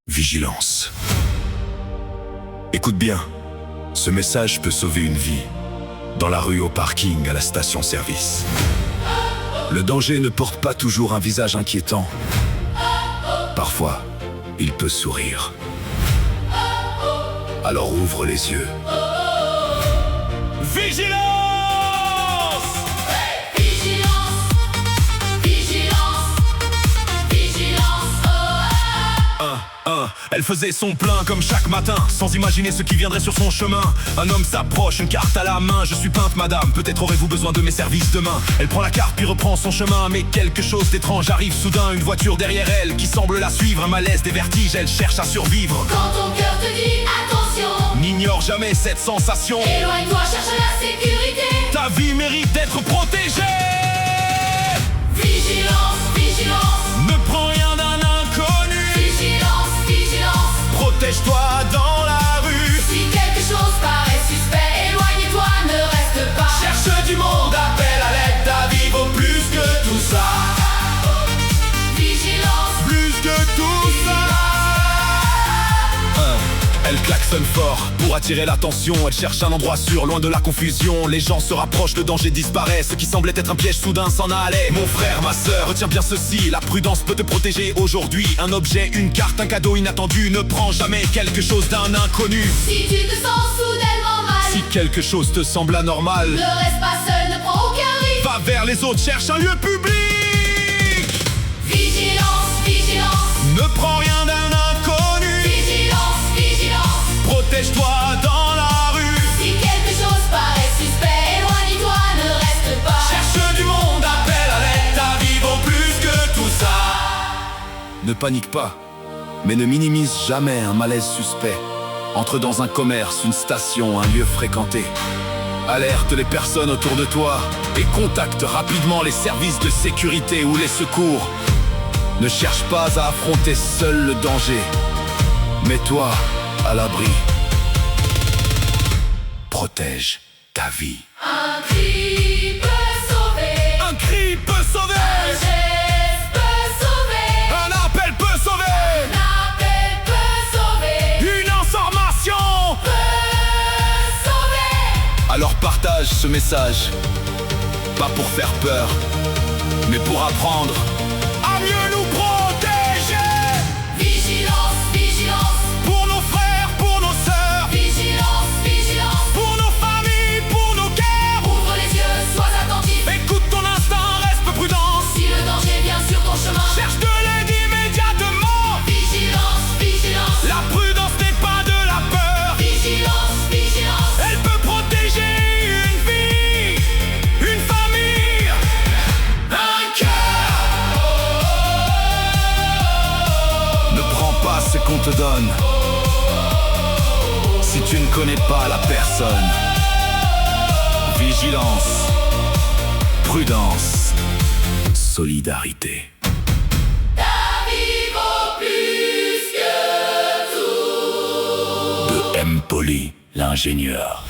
Vigilance. Écoute bien, ce message peut sauver une vie. Dans la rue, au parking, à la station-service. Le danger ne porte pas toujours un visage inquiétant. Parfois, il peut sourire. Alors ouvre les yeux. Vigilance! Elle faisait son plein comme chaque matin, sans imaginer ce qui viendrait sur son chemin. Un homme s'approche, une carte à la main. Je suis peinte madame, peut-être aurez-vous besoin de mes services demain. Elle prend la carte puis reprend son chemin. Mais quelque chose d'étrange arrive soudain. Une voiture derrière elle qui semble la suivre. Un malaise, des vertiges, elle cherche à survivre. Quand ton cœur te dit attention, n'ignore jamais cette sensation. éloigne-toi, cherche la sécurité. Ta vie mérite d'être protégée. Vigilance, vigilance. Ne prends rien d'un inconnu. Vigilance, vigilance. Protège-toi dans la rue. Si quelque chose paraît suspect, éloigne-toi, ne reste pas. Cherche du monde, appelle à l'aide. Ta vie vaut plus que tout ça. Vigilance, Plus que tout ça. Elle klaxonne fort pour attirer l'attention. Elle cherche un endroit sûr, loin de la confusion. Les gens se rapprochent, le danger disparaît. Ce qui semblait être un piège soudain s'en allait. Mon frère, ma sœur, retiens bien ceci. La prudence peut te protéger aujourd'hui. Un objet, une carte, un cadeau inattendu. Ne prends jamais quelque chose d'un inconnu. si tu te sens soudainement mal, Si quelque chose te semble anormal, ne reste pas seul, ne prends aucun risque. va vers les autres, cherche un lieu public. Vigilance, vigilance. Ne prends rien d'un inconnu. Vigilance, vigilance. Protège-toi dans la rue. Si quelque chose paraît suspect, éloigne-toi, ne reste pas. Cherche du monde, appelle à l'aide. Ta vie vaut plus que tout ça. Ne panique pas, mais ne minimise jamais un malaise suspect. Entre dans un commerce, une station, un lieu fréquenté. Alerte les personnes autour de toi et contacte rapidement les services de sécurité ou les secours. Ne cherche pas à affronter seul le danger. Mets-toi à l'abri. Protège ta vie. Un cri peut sauver, Un cri peut sauver. un geste peut sauver, Un appel peut sauver. un appel peut sauver, Une information. peut sauver. Alors partage ce message. Pas pour faire peur, mais pour apprendre. À mieux nous protéger. Vigilance, vigilance, Pour nos frères, pour nos sœurs. vigilance, vigilance. Pour nos familles, pour nos guerres. Ouvre les yeux, sois attentif. Écoute ton instinct, reste prudent. Si le danger vient sur ton chemin, Cherche de l'aide immédiatement. vigilance, vigilance, La prudence n'est pas de la peur. vigilance, vigilance. Elle peut protéger une vie, une famille, un cœur. Ne prends pas ce qu'on te donne si tu ne connais pas la personne. Vigilance, prudence, solidarité. Ta vie vaut plus que tout. De M. Poli, l'ingénieur.